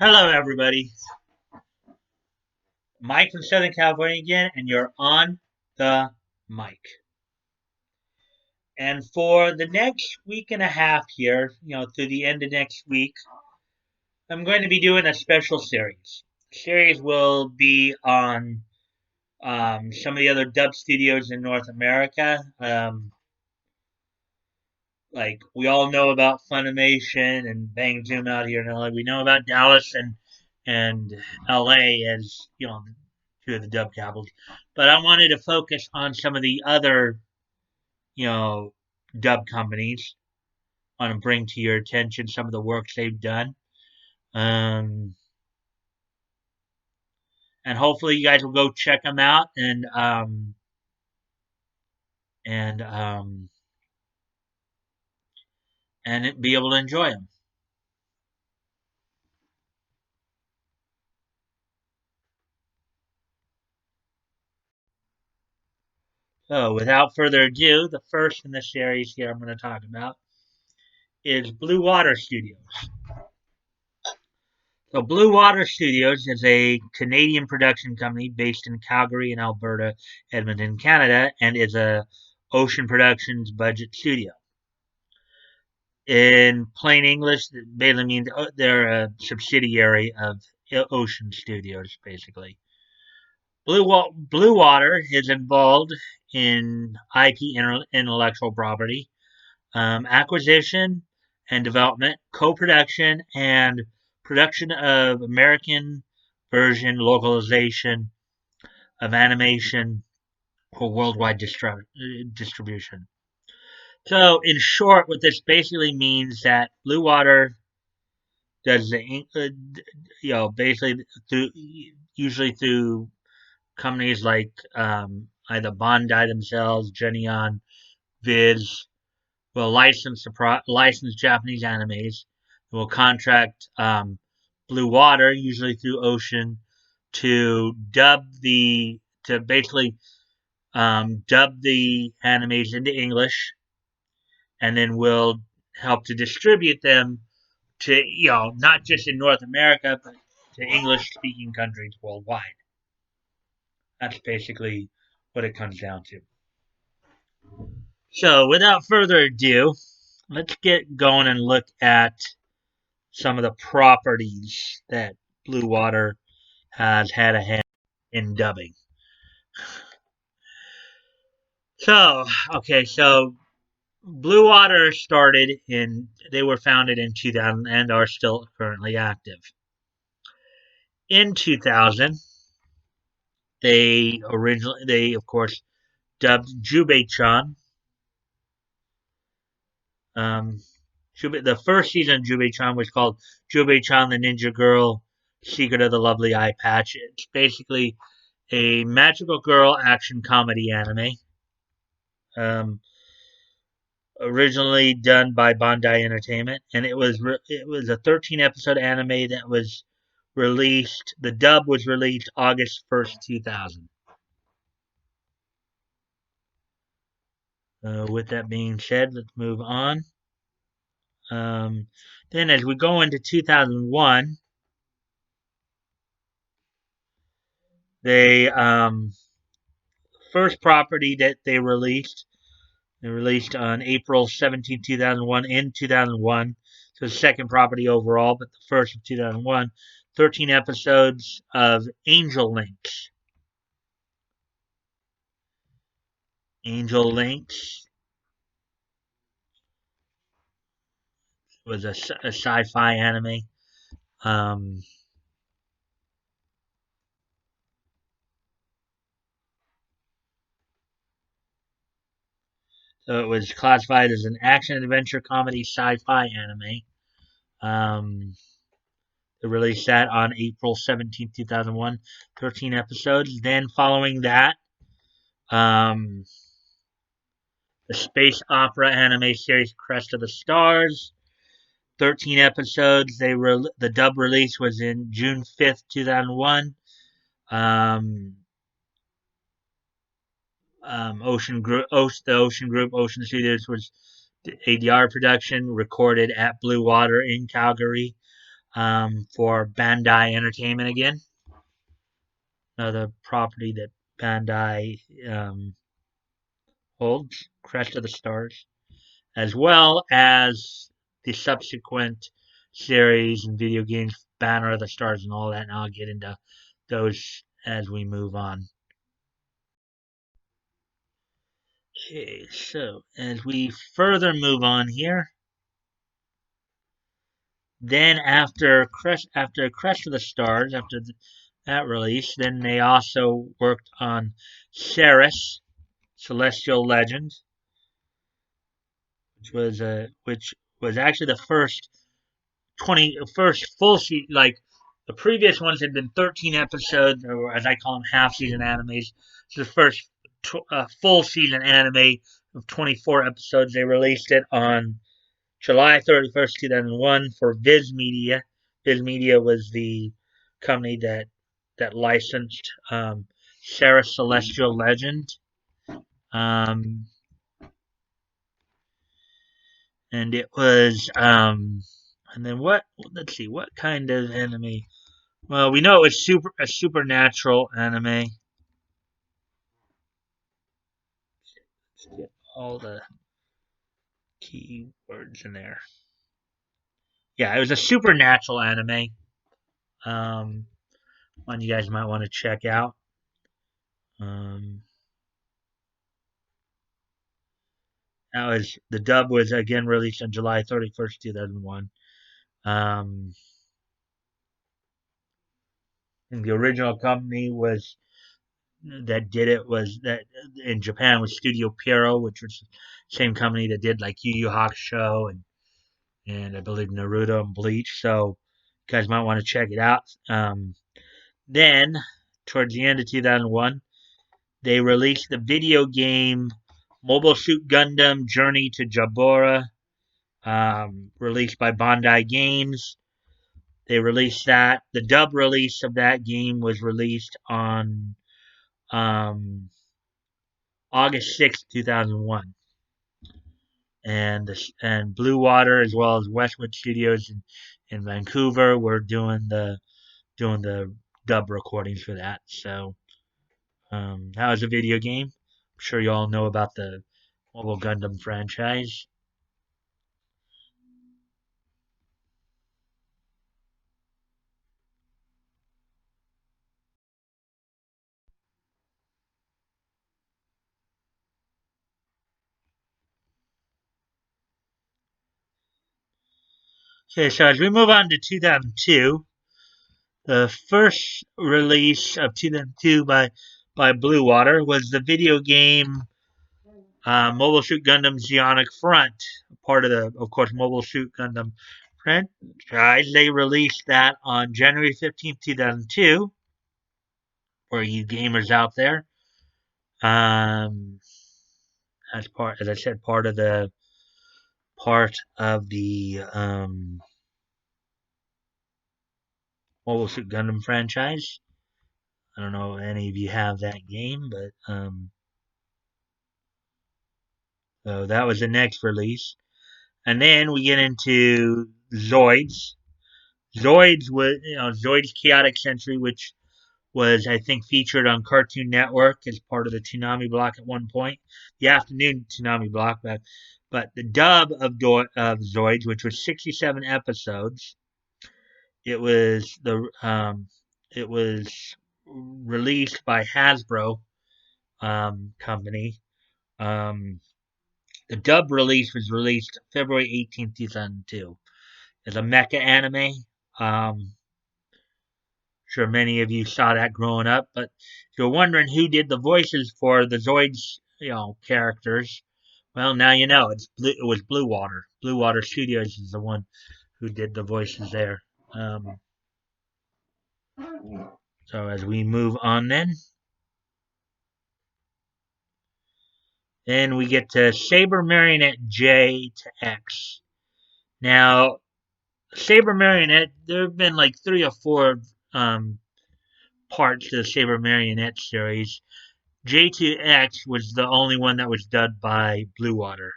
Hello, everybody. Mike from Southern California again, and you're on the mic. And for the next week and a half here, through the end of next week, I'm going to be doing a special series. The series will be on some of the other dub studios in North America. Like we all know about Funimation and Bang Zoom out here in LA. We know about Dallas and LA as two of the dub capitals. But I wanted to focus on some of the other you know dub companies. I want to bring to your attention some of the works they've done, um, and hopefully you guys will go check them out and um, and be able to enjoy them. So, without further ado, the first in the series here I'm going to talk about is Blue Water Studios. So, Blue Water Studios is a Canadian production company based in Calgary and Alberta, Edmonton, Canada, and is a Ocean Productions budget studio. In plain English, it basically means they're a subsidiary of Ocean Studios, basically. Blue Water is involved in IP intellectual property, acquisition and development, co-production, and production of American version localization of animation for worldwide distribution. So, in short, what this basically means that Blue Water does basically through usually through companies like either Bandai themselves, Genion, Viz, will license Japanese animes. Will contract Blue Water, usually through Ocean, to basically dub the animes into English, and then will help to distribute them to not just in North America but to English speaking countries worldwide. That's basically what it comes down to. So, without further ado, let's get going and look at some of the properties that Blue Water has had a hand in dubbing. So Blue Water they were founded in 2000 and are still currently active. In 2000, they of course dubbed Jubei-chan. Um, the first season of Jubei-chan was called Jubei-chan the Ninja Girl Secret of the Lovely Eye Patch. It's basically a magical girl action comedy anime. Um, Originally done by Bandai Entertainment, and it was a 13 episode anime that was released. The dub was released August 1st, 2000. With that being said, let's move on. Um, then, as we go into 2001, they first property that they released on April 17, 2001 in 2001. So the second property overall, but the first of 2001. 13 episodes of Angel Links. Angel Links was a sci-fi anime. Um, so it was classified as an action adventure comedy sci-fi anime. Um, they released that on April 17, 2001. 13 episodes. Then following that, um, the space opera anime series Crest of the Stars. 13 episodes. The dub release was in June 5th, 2001. Um, the Ocean Group, Ocean Studios was the ADR production recorded at Blue Water in Calgary. for Bandai Entertainment again, another property that Bandai holds, Crest of the Stars, as well as the subsequent series and video games, Banner of the Stars, and all that. And I'll get into those as we move on. Okay, so as we further move on here, then after Crest of the Stars, that release, then they also worked on Ceres, Celestial Legend, which was actually the first full season. Like the previous ones had been 13 episodes, or as I call them, half season animes. So the first full season anime of 24 episodes. They released it on July 31st, 2001 for Viz Media. Viz Media was the company that licensed Sarah Celestial Legend. Um, and it was and then what? Let's see, what kind of anime? Well, we know it was a supernatural anime. Let's get all the keywords in there. Yeah, it was a supernatural anime. One you guys might want to check out. That was the dub was again released on July 31st, 2001. Um, and the original company was that did it was that in Japan was Studio Pierrot, which was the same company that did like Yu Yu Hakusho and I believe Naruto and Bleach. So you guys might want to check it out. Then towards the end of 2001, they released the video game Mobile Suit Gundam Journey to Jabura, released by Bandai Games. They released that. The dub release of that game was released on um, August 6th, 2001. And Blue Water as well as Westwood Studios in Vancouver were doing the dub recordings for that. So that was a video game. I'm sure you all know about the Mobile Gundam franchise. Okay, so as we move on to 2002, the first release of 2002 by Blue Water was the video game Mobile Suit Gundam Zeonic Front, part of the, of course, Mobile Suit Gundam franchise. They released that on January 15th, 2002, for you gamers out there. Um, as I said, part of the Mobile Suit Gundam franchise. I don't know if any of you have that game, but so that was the next release. And then we get into Zoids. Zoids Chaotic Century, which was I think featured on Cartoon Network as part of the Toonami block at one point, the afternoon Toonami block. But the dub of Zoids, which was 67 episodes, it was it was released by Hasbro company. Um, the dub release was released February 18th, 2002. It's a mecha anime. Sure many of you saw that growing up, but if you're wondering who did the voices for the Zoids, characters, well, now you know. It was Blue Water. Blue Water Studios is the one who did the voices there. So as we move on, then we get to Saber Marionette J to X. Now, Saber Marionette, there have been like 3 or 4 parts to the Saber Marionette series. J2X was the only one that was dubbed by Blue Water,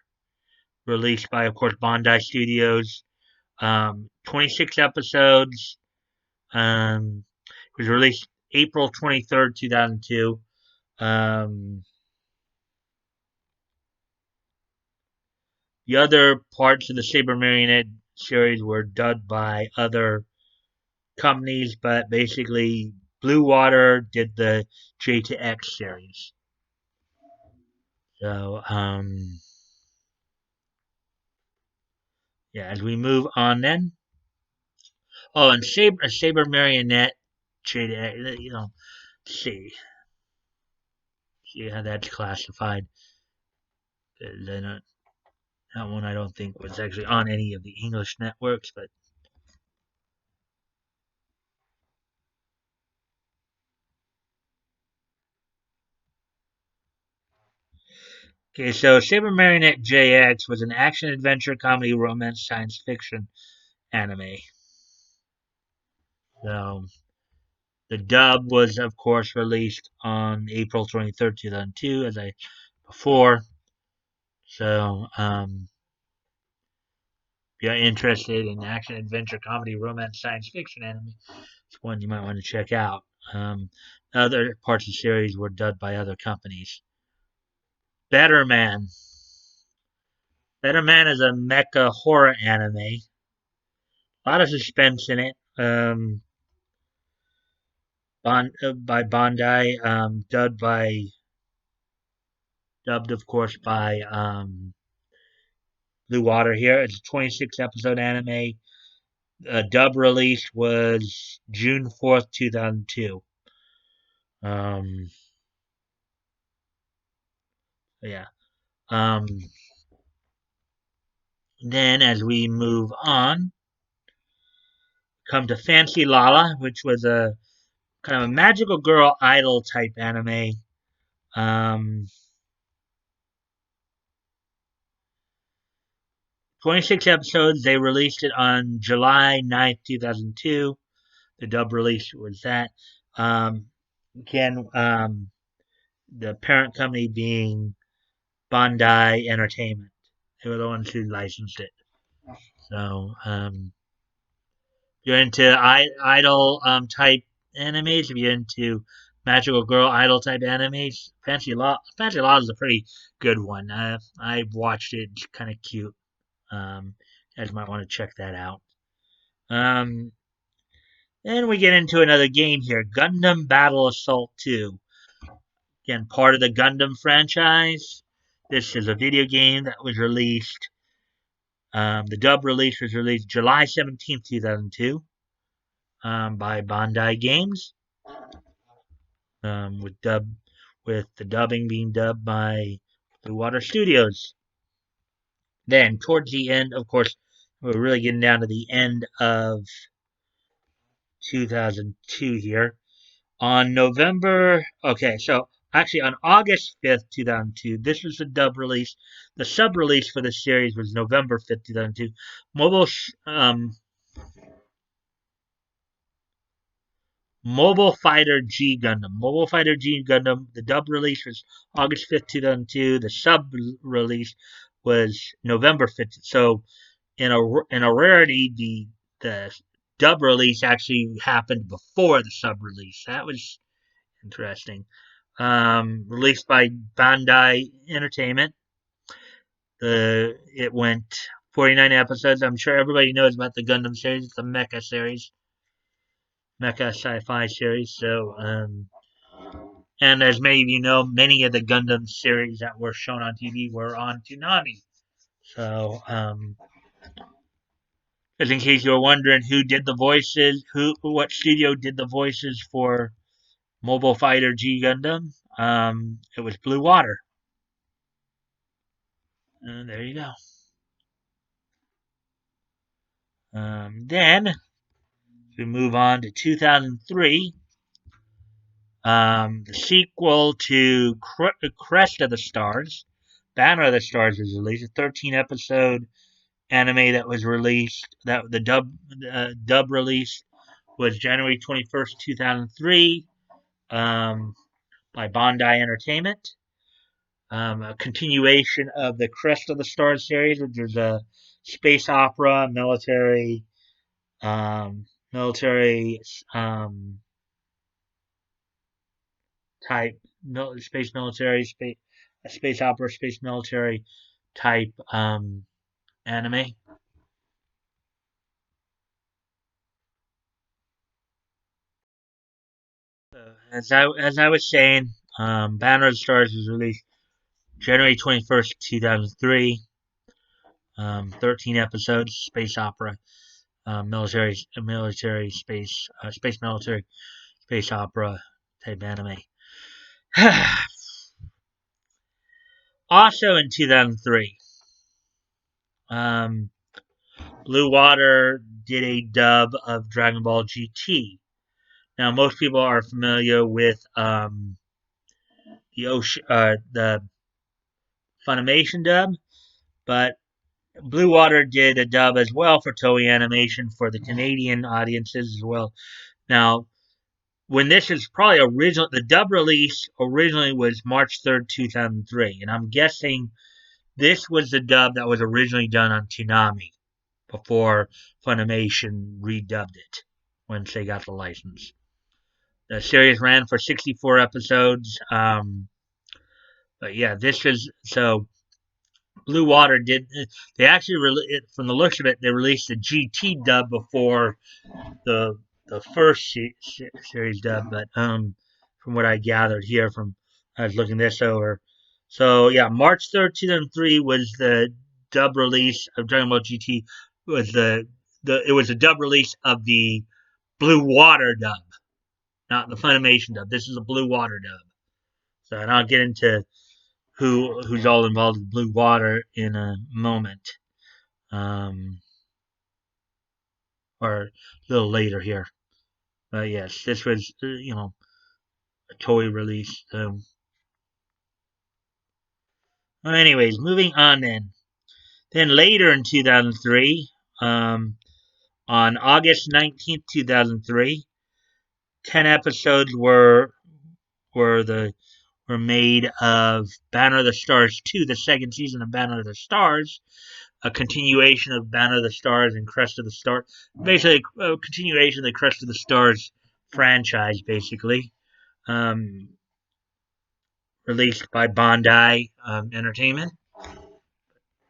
released by, of course, Bandai Studios. 26 episodes. It was released April 23rd, 2002. The other parts of the Saber Marionette series were done by other companies, but basically Blue Water did the J to X series. So, yeah, as we move on then. Oh, and Saber Marionette J to X, see, see how that's classified. Then that one I don't think was actually on any of the English networks, but okay, so Saber Marionette JX was an action adventure comedy romance science fiction anime. So the dub was of course released on April 23rd, 2002, as I before. So if you're interested in action adventure comedy romance science fiction anime, it's one you might want to check out. Other parts of the series were dubbed by other companies. Better Man. Better Man is a mecha horror anime. A lot of suspense in it. By Bandai, dubbed of course by Blue Water. Here it's a 26 episode anime. Dub release was June 4th, 2002. Um, yeah. Um, then as we move on, come to Fancy Lala, which was a kind of a magical girl idol type anime. Um, 26 episodes. They released it on July 9th, 2002. The dub release was that. Again, the parent company being Bandai Entertainment. They were the ones who licensed it. So, if you're into idol type animes, if you're into magical girl idol type animes, Fancy Law is a pretty good one. I've watched it. It's kind of cute. You guys might want to check that out. Um, then we get into another game here, Gundam Battle Assault 2. Again, part of the Gundam franchise. This is a video game that was released. The dub release was released July 17th, 2002, by Bandai Games, um, with dub with the dubbing being dubbed by Blue Water Studios. Then, towards the end, of course, we're really getting down to the end of 2002 here. On November, okay, so actually on August 5th, 2002, this was the dub release. The sub release for the series was November 5th, 2002. Mobile, Mobile Fighter G Gundam. Mobile Fighter G Gundam, the dub release was August 5th, 2002. The sub release was November 5th. So in a rarity, the dub release actually happened before the sub release. That was interesting. Released by Bandai Entertainment. It went 49 episodes. I'm sure everybody knows about the Gundam series. It's a mecha series, mecha sci-fi series. So, and as many of you know, many of the Gundam series that were shown on TV were on Toonami. So, just in case you were wondering who did the voices, what studio did the voices for Mobile Fighter G Gundam, it was Blue Water. There you go. Then we move on to 2003. The sequel to Crest of the Stars, Banner of the Stars, was released. A 13 episode anime that was released. That the dub release was January 21st, 2003, by Bandai Entertainment. A continuation of the Crest of the Stars series, which is a space opera, military military type, space military, space opera, space military type anime. As I was saying, Banner of the Stars was released January 21st, 2003. 13 episodes, space opera, military space military space opera type anime. Also in 2003, um, Blue Water did a dub of Dragon Ball GT. Now, most people are familiar with the Funimation dub, but Blue Water did a dub as well for Toei Animation for the Canadian audiences as well. Now, when this is probably original, the dub release originally was March 3rd, 2003, and I'm guessing this was the dub that was originally done on Toonami before Funimation redubbed it once they got the license. The series ran for 64 episodes. But yeah, this is so. Blue Water did. They actually from the looks of it, they released the GT dub before the first series dub. But from what I gathered here, from I was looking this over. So yeah, March 3rd, 2003 was the dub release of Dragon Ball GT. Was it was a dub release of the Blue Water dub, not the Funimation dub. This is a Blue Water dub. So, and I'll get into who's all involved with Blue Water in a moment, or a little later here. But yes, this was a toy release. So, well, anyways, moving on then. Then later in 2003, on August 19th, 2003, 10 episodes were made of Banner of the Stars 2, the second season of Banner of the Stars, a continuation of Banner of the Stars and Crest of the Stars. Basically, a continuation of the Crest of the Stars franchise, basically. Released by Bandai Entertainment.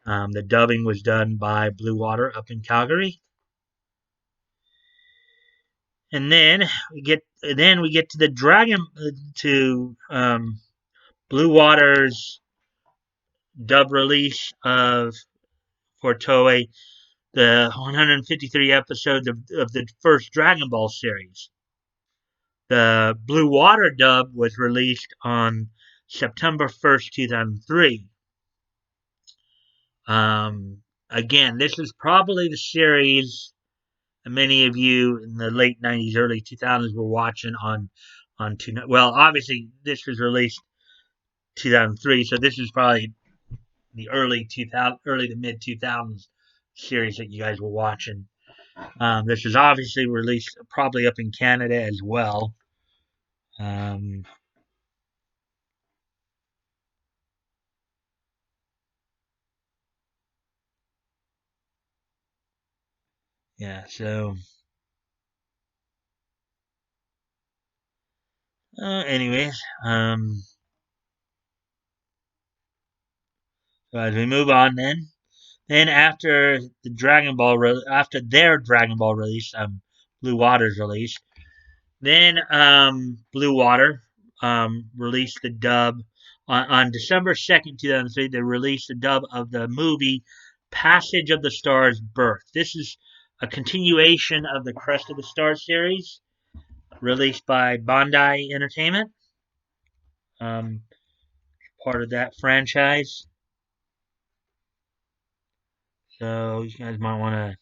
The dubbing was done by Blue Water up in Calgary. And then we get to the Blue Water's dub release of for Toei, the 153 episodes of the first Dragon Ball series. The Blue Water dub was released on September 1st, 2003. Again, this is probably the series that many of you in the late 90s, early 2000s were watching on well, obviously this was released 2003, so this is probably the early to mid 2000s series that you guys were watching. This was obviously released probably up in Canada as well. Yeah, so anyways, so as we move on then after their Dragon Ball release, Blue Water's release, then Blue Water released the dub on December 2nd, 2003. They released the dub of the movie Passage of the Stars Birth. This is a continuation of the Crest of the Stars series, released by Bandai Entertainment, um, part of that franchise. So you guys might want to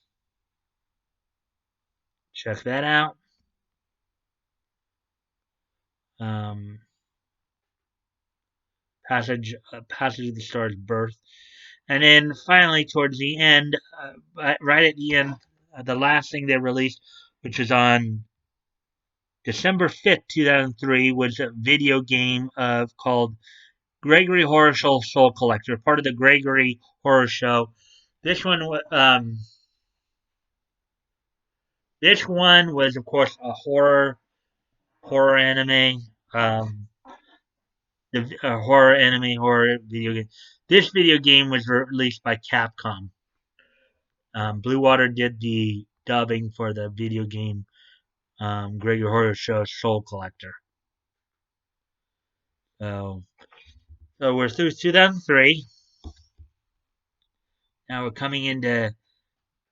check that out. Um, Passage of the Stars Birth. And then finally, towards the end, right at the end, the last thing they released, which was on December 5th, 2003, was a video game called Gregory Horror Show Soul Collector, part of the Gregory Horror Show. This one This one was, of course, a horror anime. The horror anime horror video game. This video game was released by Capcom. Blue Water did the dubbing for the video game Gregory Horror Show Soul Collector. So, so we're through 2003. Now we're coming into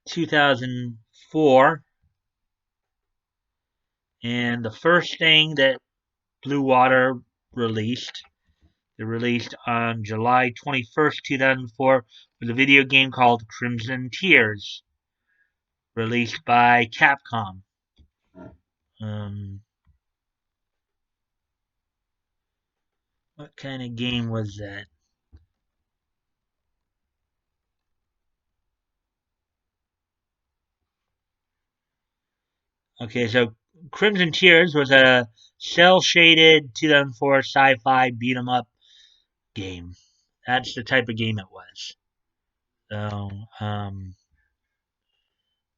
2004. And the first thing that Blue Water released, they released on July 21st, 2004, was a video game called Crimson Tears, released by Capcom. Um, what kind of game was that? Okay, so Crimson Tears was a cel-shaded 2004 sci-fi beat 'em up game. That's the type of game it was. So,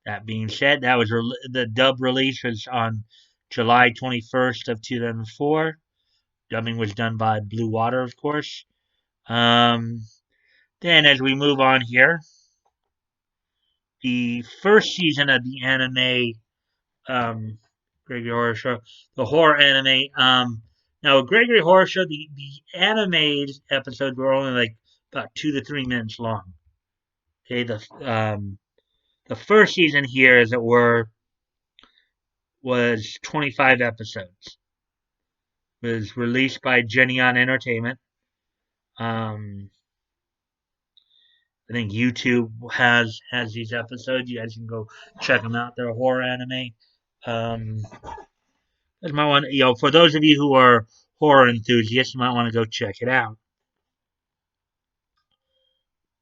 that being said, that was the dub release was on July 21st, 2004. Dubbing was done by Blue Water, of course. Um, then, as we move on here, the first season of the anime um, Gregory Horror Show, the horror anime. Now, Gregory Horror Show, the anime episodes were only like about 2 to 3 minutes long. Okay, the first season here, as it were, was 25 episodes. It was released by Genion Entertainment. I think YouTube has these episodes. You guys can go check them out. They're horror anime. Um, That's might want for those of you who are horror enthusiasts, you might want to go check it out.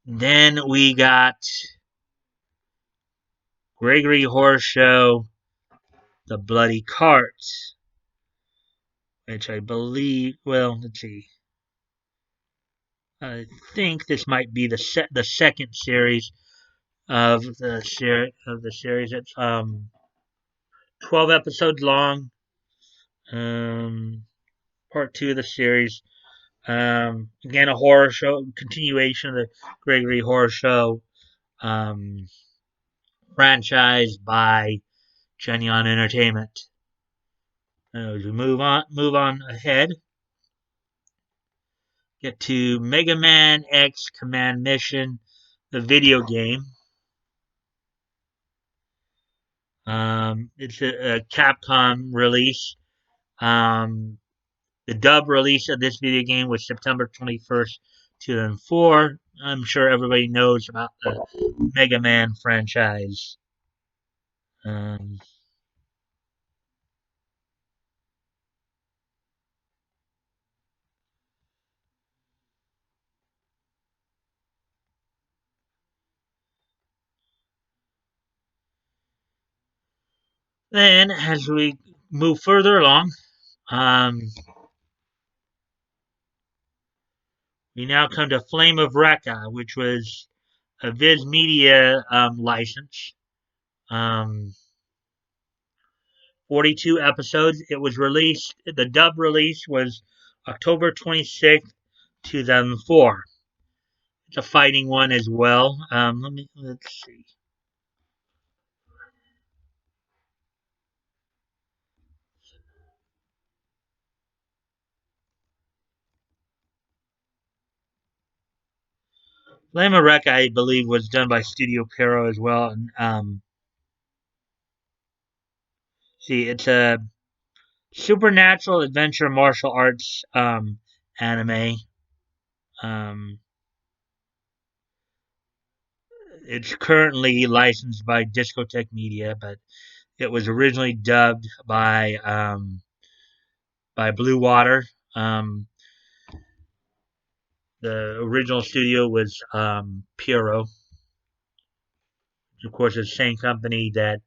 Then we got Gregory Horror Show, The Bloody Cart, which I believe. Well, let's see. I think this might be the second series of the series. It's 12 episodes long. Part 2 of the series. Again, a horror show, continuation of the Gregory Horror Show franchise by Genion Entertainment. As we move on ahead, get to Mega Man X Command Mission, the video game. It's a Capcom release. The dub release of this video game was September 21st, 2004. I'm sure everybody knows about the Mega Man franchise. Um, then, as we move further along, um, we now come to Flame of Recca, which was a Viz Media license. Um, 42 episodes. It was released, the dub release was October 26th, 2004. It's a fighting one as well. Let's see. Flame of Recca, I believe, was done by Studio Pierrot as well. And see, it's a supernatural adventure martial arts anime. Um, it's currently licensed by Discotech Media, but it was originally dubbed by Blue Water. The original studio was Pierrot, of course, the same company that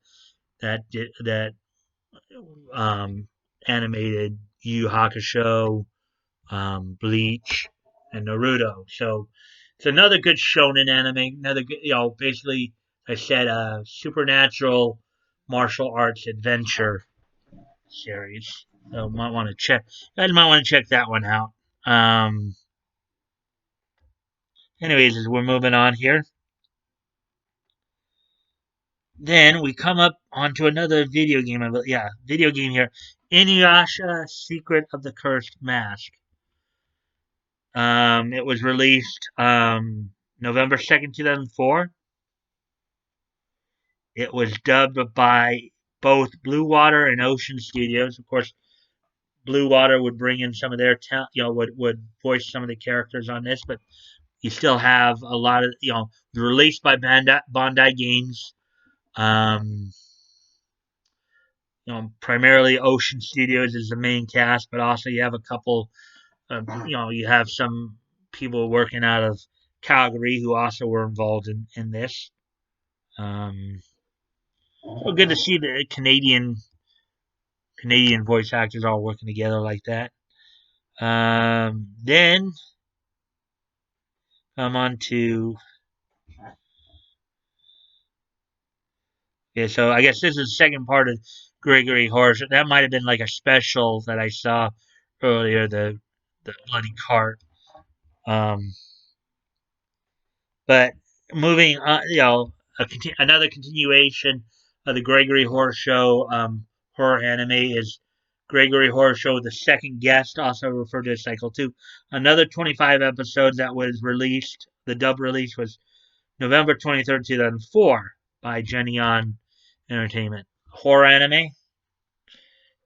animated Yu Hakusho, Bleach, and Naruto. So it's another good shonen anime. Another good, basically, I said, supernatural martial arts adventure series. So might want to check. You guys might want to check that one out. Um, Anyways, as we're moving on here, then we come up onto another video game. Yeah, video game here. Inuyasha: Secret of the Cursed Mask. It was released November 2nd, 2004. It was dubbed by both Blue Water and Ocean Studios. Of course, Blue Water would bring in some of their talent, would voice some of the characters on this, but you still have a lot of, released by Bandai Games. Um, Primarily Ocean Studios is the main cast, but also you have a couple you have some people working out of Calgary who also were involved in this. So good to see the Canadian voice actors all working together like that. Then I'm on to yeah. So I guess this is the second part of Gregory Horse. That might have been like a special that I saw earlier. The bloody cart. Um, But moving on, another continuation of the Gregory Horror Show horror anime is Gregory Horror Show: The Second Guest, also referred to as Cycle 2. Another 25 episodes that was released. The dub release was November 23rd, 2004 by Jenny On Entertainment. Horror anime.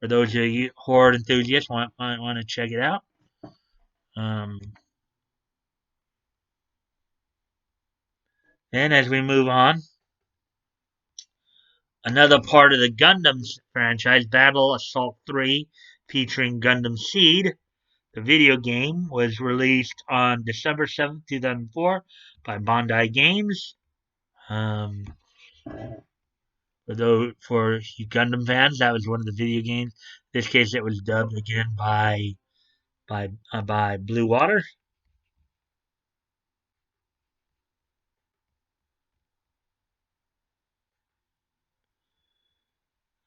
For those of you horror enthusiasts want to check it out. Um, and as we move on, another part of the Gundam franchise, Battle Assault 3, featuring Gundam Seed. The video game was released on December 7th, 2004 by Bandai Games. Um, for you Gundam fans, that was one of the video games. In this case, it was dubbed again by Blue Water.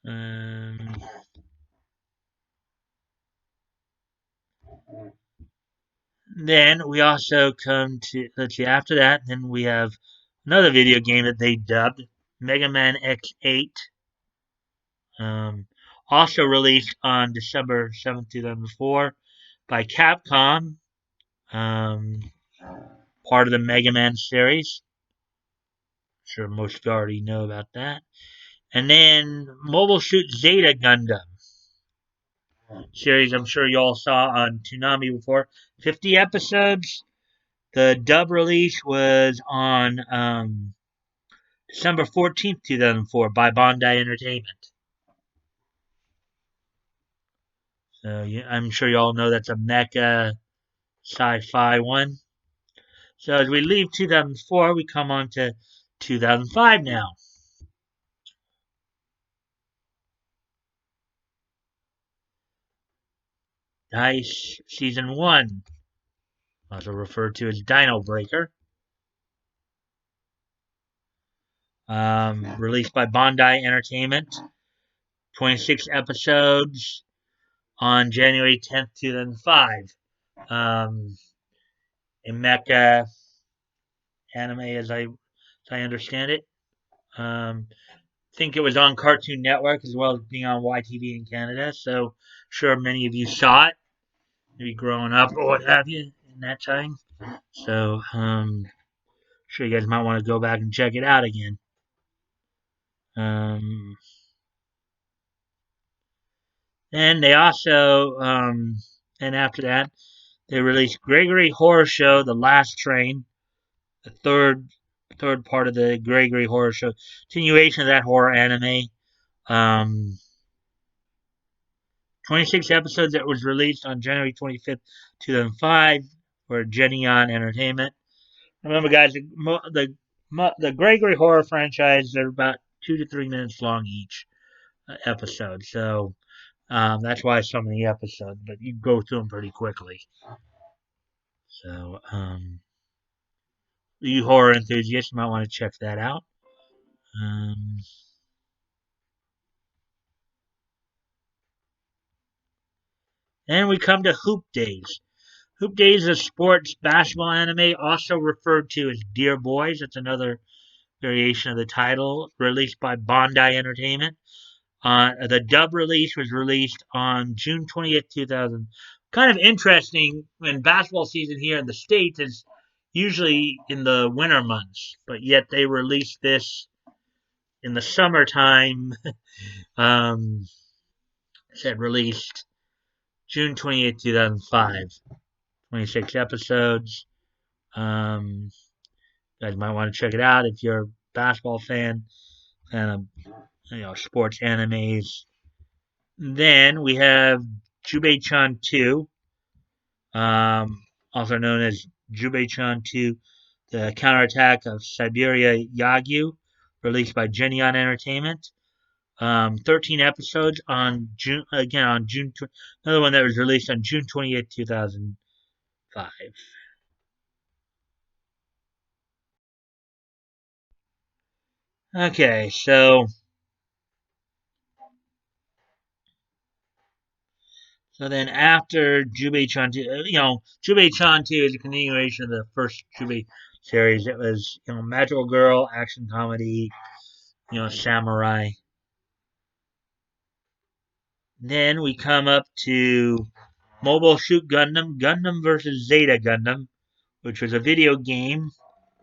Um, then we also come to, let's see, after that, then we have another video game that they dubbed Mega Man X8. Um, Also released on December 7th, 2004 by Capcom, um, part of the Mega Man series. I'm sure most of you already know about that. And then Mobile Suit Zeta Gundam series, I'm sure you all saw on Toonami before. 50 episodes. The dub release was on December 14th, 2004 by Bandai Entertainment. So yeah, I'm sure you all know that's a mecha sci-fi one. So as we leave 2004, we come on to 2005 now. Dice Season 1, also referred to as Dino Breaker, released by Bandai Entertainment. 26 episodes on January 10th, 2005. A mecha anime, as I understand it. Think it was on Cartoon Network as well as being on YTV in Canada. So, sure, many of you saw it, maybe growing up or what have you in that time. So, sure you guys might want to go back and check it out again. Um, and they also, and after that, they released Gregory Horror Show: The Last Train, the third part of the Gregory Horror Show, continuation of that horror anime. Um, 26 episodes that was released on January 25th, 2005 for Jenny On Entertainment. Remember, guys, the Gregory Horror franchise, they're about 2 to 3 minutes long each episode. So that's why so many episodes, but you go through them pretty quickly. So, you horror enthusiasts might want to check that out. Um, Then we come to Hoop Days. Hoop Days is a sports basketball anime, also referred to as Dear Boys. That's another variation of the title, released by Bondi Entertainment. The dub release was released on June 20th. Kind of interesting when basketball season here in the States is usually in the winter months, but yet they released this in the summertime. um, said released June 28th, 2005. 26 episodes. Um, you guys might want to check it out if you're a basketball fan and sports animes. Then we have Jubei-chan 2, also known as Jubei-chan 2, The Counterattack of Siberia Yagyu, released by Genion Entertainment. 13 episodes on June, another one that was released on June 20th, 2005. Okay, so then after Jubei-chan 2, Jubei-chan 2 is a continuation of the first Jubei series. It was, magical girl, action comedy, samurai. Then we come up to Mobile Suit Gundam, Gundam versus Zeta Gundam, which was a video game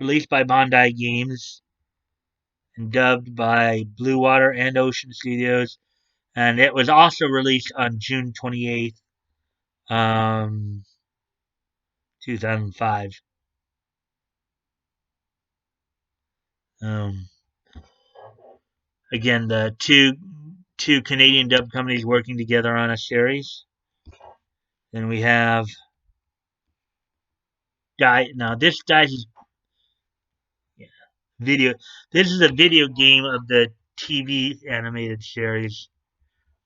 released by Bandai Games and dubbed by Blue Water and Ocean Studios. And it was also released on June 28th, 2005. Um, Again, the two Canadian dub companies working together on a series. Then we have Now this Dice yeah, video. This is a video game of the TV animated series.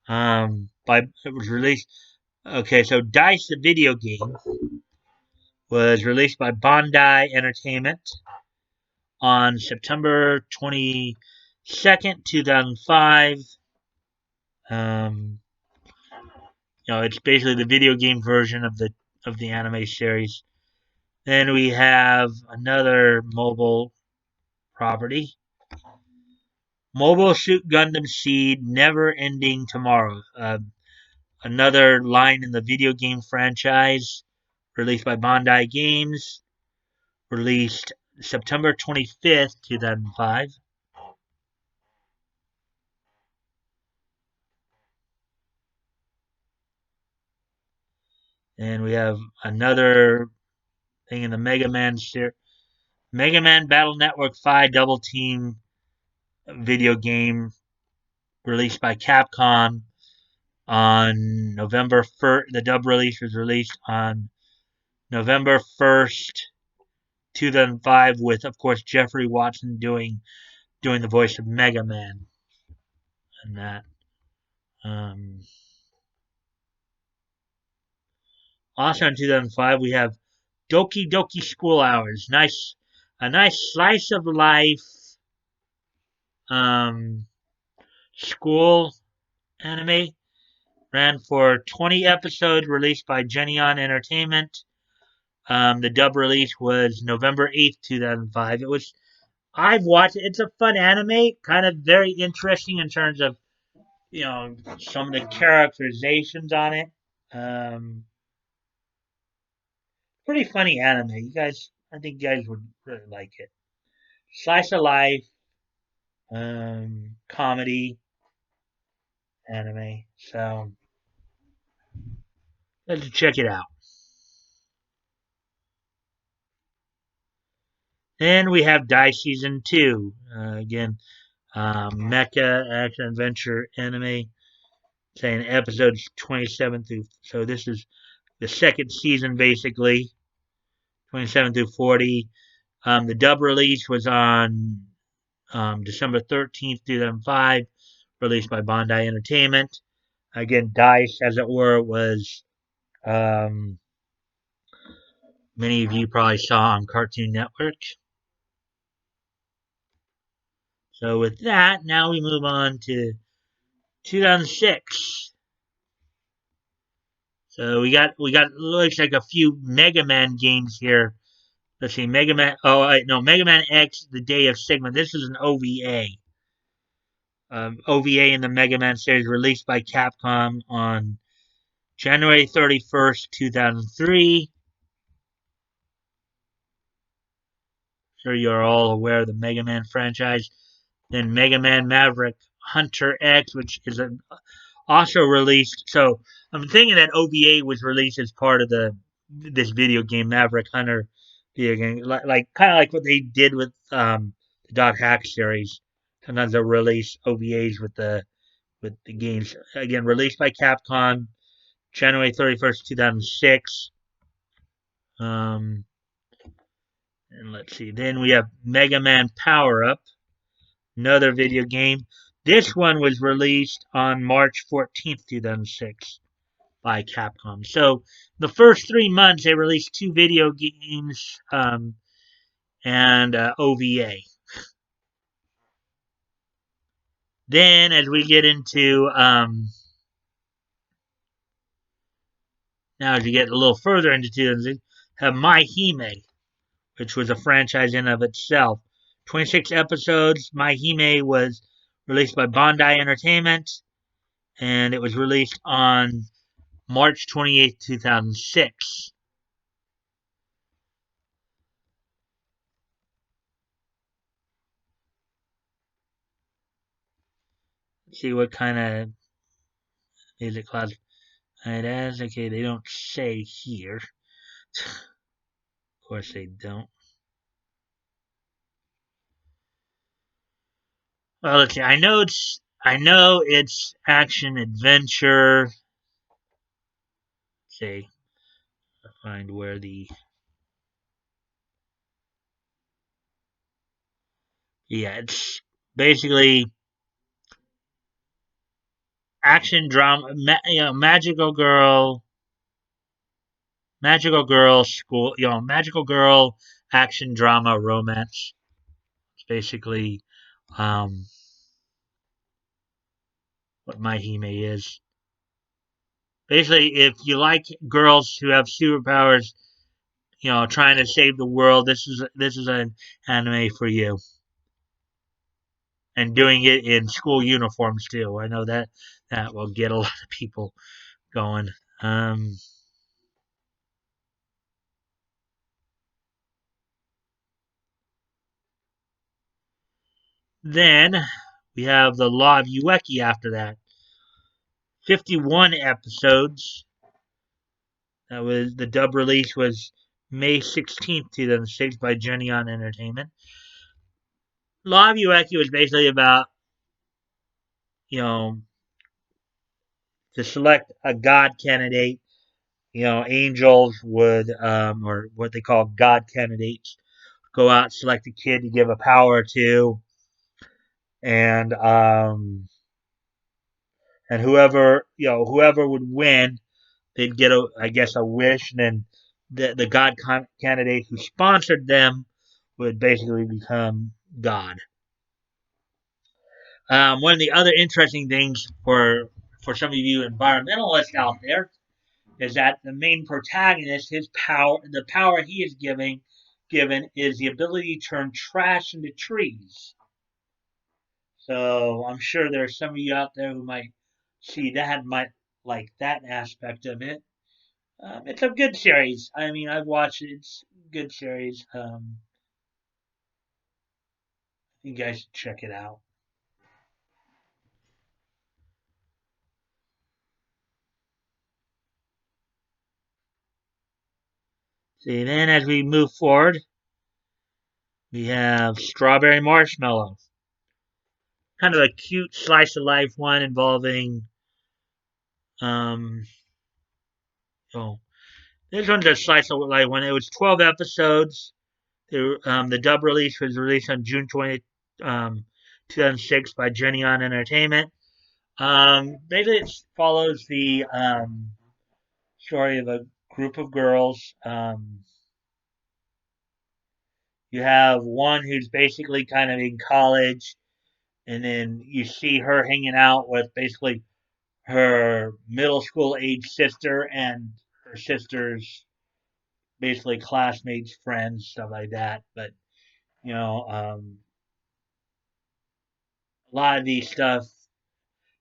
It was released. Okay, so Dice the video game was released by Bondi Entertainment on September 22nd, 2005. Um, it's basically the video game version of the anime series. Then we have another mobile property, Mobile Suit Gundam Seed Never Ending Tomorrow. Another line in the video game franchise, released by Bandai Games, released September 25th, 2005. And we have another thing in the Mega Man Battle Network 5 Double Team video game released by Capcom on November 1st. The dub release was released on November 1st, 2005, with, of course, Jeffrey Watson doing the voice of Mega Man and that. Um, Also in 2005, we have Doki Doki School Hours. A nice slice of life um, school anime. Ran for 20 episodes, released by Genion Entertainment. The dub release was November 8th, 2005. I've watched it. It's a fun anime, kind of very interesting in terms of, some of the characterizations on it. Um, Pretty funny anime. I think you guys would really like it. Slice of life, comedy anime. So let's check it out. Then we have Die Season 2. Again, mecha action adventure anime. Saying episodes 27 through. So this is the second season, basically. 27 through 40. The dub release was on December 13th, 2005. Released by Bondi Entertainment. Again, Dice, as it were, was um, many of you probably saw on Cartoon Network. So with that, now we move on to 2006. So we got looks like a few Mega Man games here. Let's see, Mega Man. Oh, no, Mega Man X: The Day of Sigma. This is an OVA. OVA in the Mega Man series released by Capcom on January 31st, 2003. Sure, you're all aware of the Mega Man franchise. Then Mega Man Maverick Hunter X, which is also released. So I'm thinking that OVA was released as part of this video game, Maverick Hunter video game, like kind of like what they did with the Dot Hack series. Sometimes they'll release OVAs with the games. Again, released by Capcom, January 31st, 2006. Um, and let's see. Then we have Mega Man Power Up, another video game. This one was released on March 14th, 2006 by Capcom. So the first 3 months they released 2 video games and OVA. Then as we get into now as you get a little further into 2006, have My-HIME, which was a franchise in of itself. 26 episodes. My-HIME was released by Bandai Entertainment, and it was released on March 28th, 2006. Let's see what kind of music class it is. Okay, they don't say here. Of course they don't. Well, let's see. I know it's action adventure. Let's see, find where the yeah, it's basically action drama, magical girl school, magical girl action drama romance. It's basically um, what My-HIME is. Basically, if you like girls who have superpowers, trying to save the world, this is an anime for you. And doing it in school uniforms too. I know that will get a lot of people going. Um, then we have the Law of Ueki after that. 51 episodes. That was the dub release was May 16th, 2006 by Genion Entertainment. Law of Ueki was basically about, you know, to select a god candidate. Angels would, or what they call god candidates, go out and select a kid to give a power to, and whoever would win, they'd get I guess a wish, and then the god candidate who sponsored them would basically become God. One of the other interesting things for some of you environmentalists out there is that the main protagonist, the power he is given is the ability to turn trash into trees. So I'm sure there are some of you out there who might see that, might like that aspect of it. It's a good series. I mean, I've watched it. It's a good series. You guys should check it out. See, then as we move forward, we have Strawberry Marshmallow. Kind of a cute slice of life one involving, um, oh, this one's a slice of life one. It was 12 episodes. The dub release was released on June 20th, 2006 by Genion Entertainment. Basically, it follows the story of a group of girls. You have one who's basically kind of in college, and then you see her hanging out with basically her middle school age sister and her sister's basically classmates, friends, stuff like that. But you know, a lot of these stuff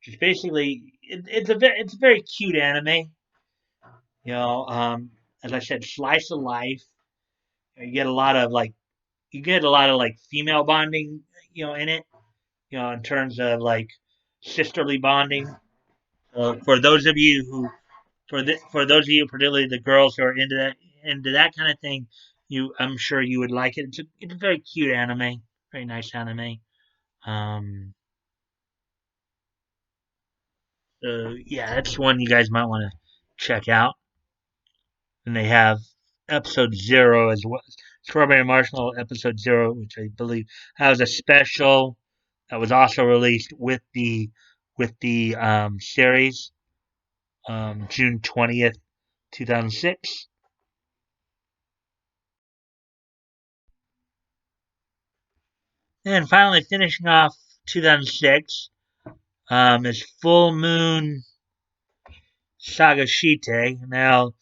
just basically it's a very cute anime. You know, as I said, slice of life. You get a lot of female bonding, in it. In terms of like sisterly bonding. For those of you who, for those of you, particularly the girls who are into that kind of thing, I'm sure you would like it. It's a very cute anime, very nice anime. Um, yeah, that's one you guys might want to check out. And they have episode 0 as well. Strawberry Marshmallow episode 0, which I believe has a special that was also released with the series, June 20th, 2006. And finally, finishing off 2006, is Full Moon Sagashite. Now,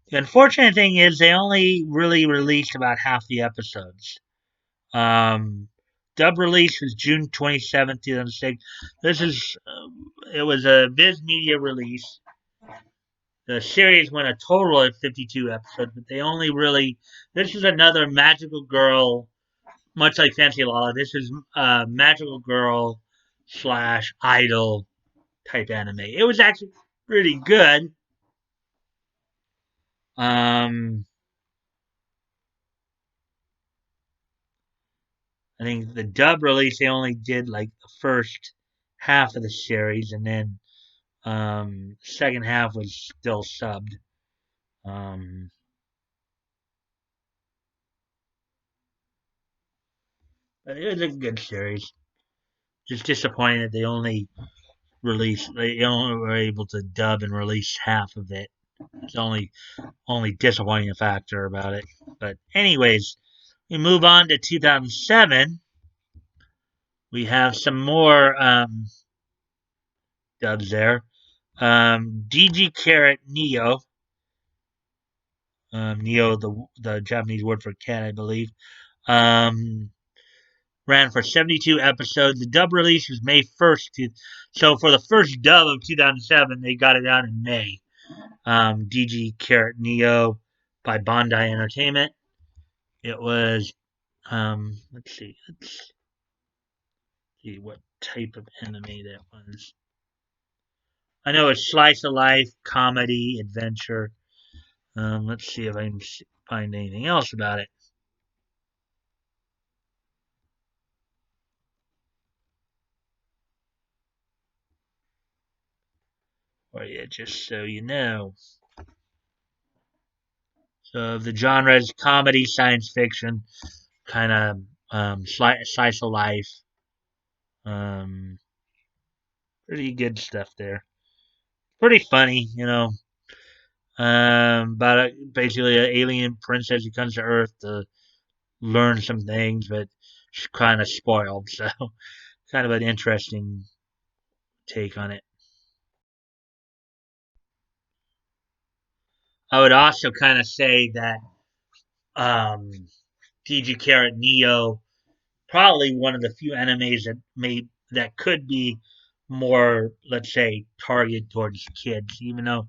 the unfortunate thing is they only really released about half the episodes. Um, Dub release was June 27th, 2006. It was a Viz Media release. The series went a total of 52 episodes, but they only really. This is another magical girl, much like Fancy Lala. This is magical girl slash idol type anime. It was actually pretty good. Um, I think the dub release they only did like the first half of the series, and then second half was still subbed. Um, but it was a good series. Just disappointing that they only were able to dub and release half of it. It's the only disappointing factor about it. But anyways, we move on to 2007. We have some more dubs there. DG Carrot Neo, Neo, the Japanese word for cat, I believe, um, ran for 72 episodes. The dub release was May 1st. So for the first dub of 2007, they got it out in May. DG Carrot Neo by Bandai Entertainment. It was, let's see what type of anime that was. I know it's slice of life, comedy, adventure. Let's see if I can find anything else about it. Or yeah, just so you know. So the genre is comedy, science fiction, kind of slice of life. Um, Pretty good stuff there. Pretty funny, about basically an alien princess who comes to Earth to learn some things, but she's kind of spoiled. So kind of an interesting take on it. I would also kind of say that um, DG Carrot Neo probably one of the few animes that could be more, let's say, targeted towards kids, even though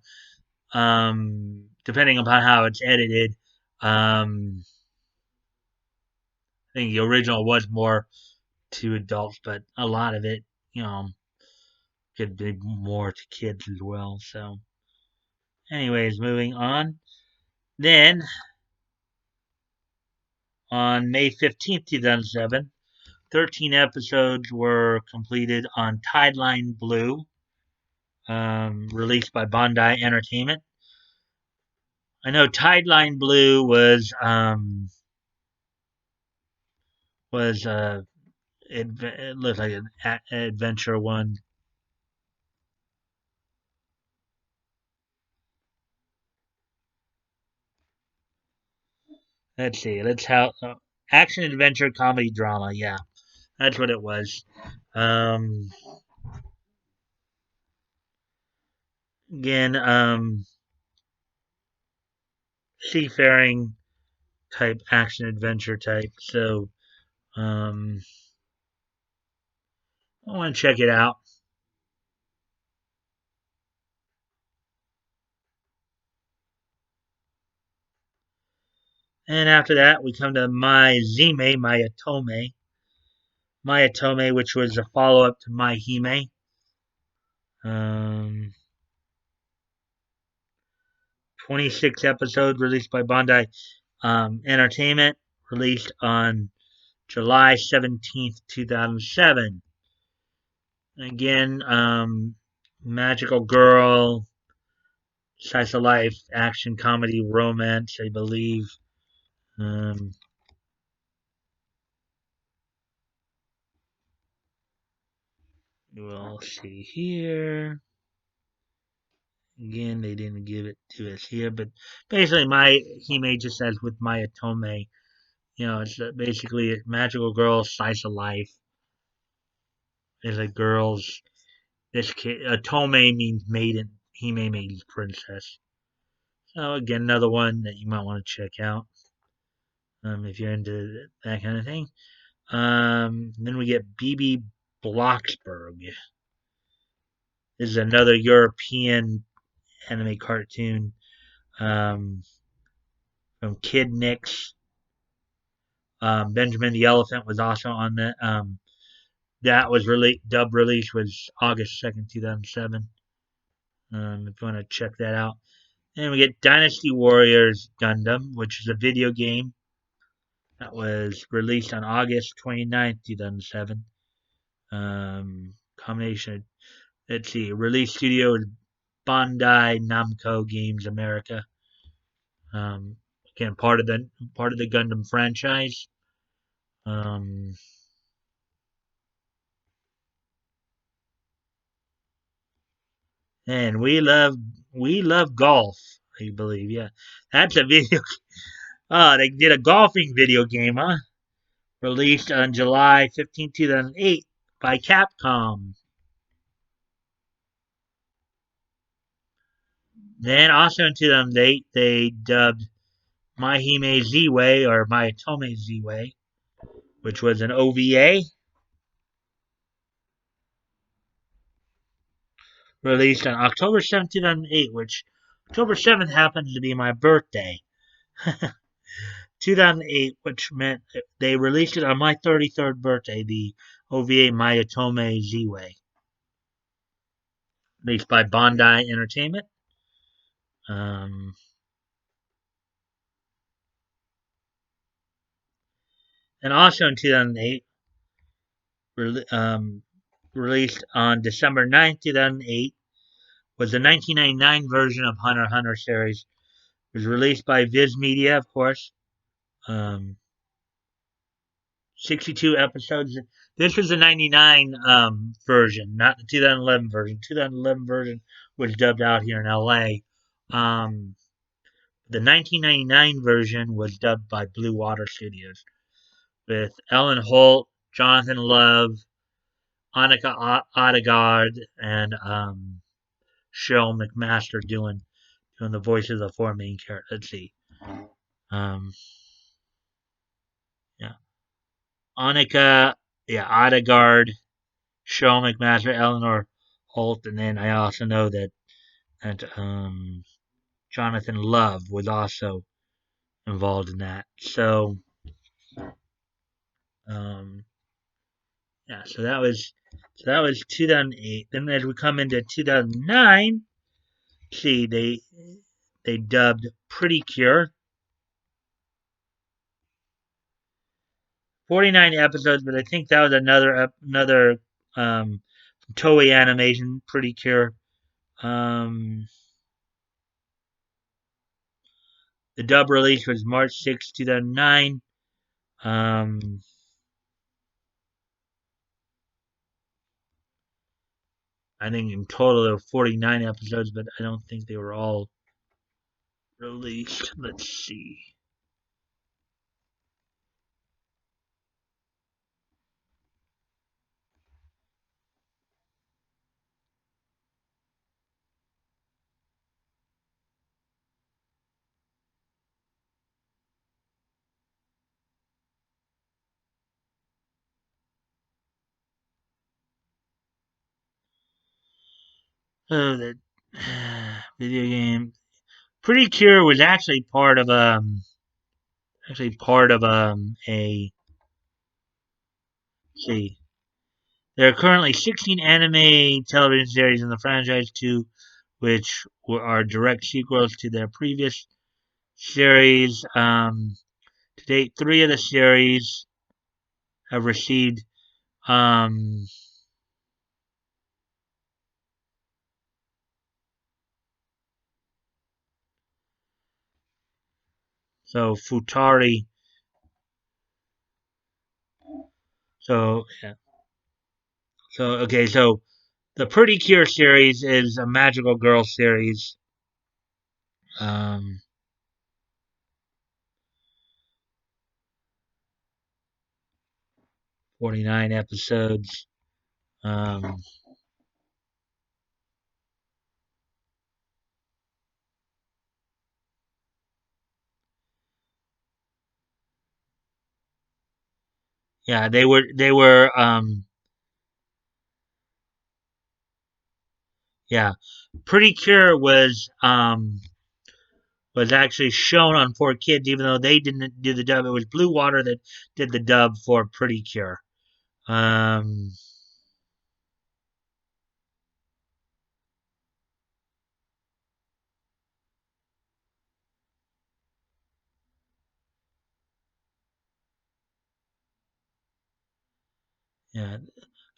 depending upon how it's edited, I think the original was more to adults, but a lot of it, you know, could be more to kids as well. So, anyways, moving on. Then on May 15th, 2007, 13 episodes were completed on Tideline Blue, released by Bandai Entertainment. I know Tideline Blue was it looked like an adventure one. Let's see. Let's how action adventure comedy drama. Yeah, that's what it was. Um, Again, seafaring type action adventure type. So um, I want to check it out. And after that, we come to My-HIME, which was a follow up to My-HIME. Um, 26 episodes released by Bandai Entertainment, released on July 17th, 2007. Again, magical girl, slice of life, action, comedy, romance, I believe. Um, we'll see here. Again, they didn't give it to us here, but basically, my Hime just says with my Atome, it's basically a magical girl, slice of life. It's like girls. This kid, Atome means maiden. Hime means princess. So again, another one that you might want to check out if you're into that kind of thing. Then we get BB Blocksberg. This is another European anime cartoon um, from Kid Nix. Benjamin the Elephant was also on that. That was really dub release was August 2nd, 2007. If you want to check that out. And we get Dynasty Warriors Gundam, which is a video game that was released on August 29th, 2007. Combination. Let's see. Release studio is Bandai Namco Games America. Um, Again, part of the Gundam franchise. Um, and we love golf. I believe, yeah, that's a video. They did a golfing video game, huh? Released on July 15th, 2008 by Capcom. Then also in 2008, they dubbed My-HIME Z-Way or My Atome Z-Way, which was an OVA released on October 7th, 2008, which October 7th happens to be my birthday. 2008, which meant they released it on my 33rd birthday, the OVA My Atome Z-Way, released by Bandai Entertainment. Um, and also in 2008, um, released on December 9th, 2008, was the 1999 version of Hunter x Hunter series. It was released by Viz Media, of course. Um, 62 episodes. This was the 99 version, not the 2011 version. 2011 version was dubbed out here in LA. Um, the 1999 version was dubbed by Blue Water Studios with Ellen Holt, Jonathan Love, Annika Odegaard, and Cheryl McMaster doing the voices of four main characters. Let's see. Um, yeah, Annika, yeah, Odegaard, Cheryl McMaster, Eleanor Holt, and then I also know that Jonathan Love was also involved in that. Um, yeah, so that was 2008. Then as we come into 2009, see they dubbed Pretty Cure, 49 episodes, but I think that was another Toei animation, Pretty Cure. Um, the dub release was March 6, 2009. Um, I think in total there were 49 episodes, but I don't think they were all released. Let's see. The video game Pretty Cure was actually part of a see. There are currently 16 anime television series in the franchise, two which are direct sequels to their previous series. To date, three of the series have received um, so Futari. So yeah. So the Pretty Cure series is a magical girl series. Um, 49 episodes. Um, yeah, yeah. Pretty Cure was actually shown on 4Kids, even though they didn't do the dub. It was Blue Water that did the dub for Pretty Cure. Um, yeah.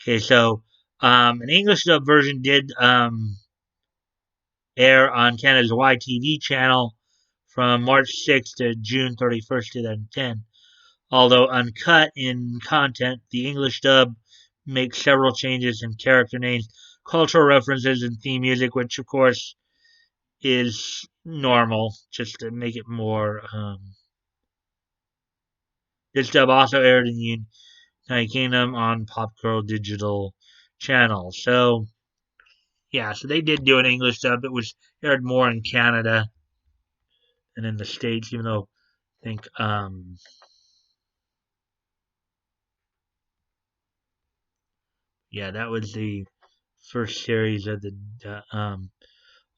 Okay, so an English dub version did air on Canada's YTV channel from March 6th to June 31st, 2010. Although uncut in content, the English dub makes several changes in character names, cultural references, and theme music, which of course is normal, just to make it more. This dub also aired in the United Kingdom on Pop Girl Digital channel. So yeah, so they did do an English dub. It was aired more in Canada than in the States, even though I think yeah, that was the first series of the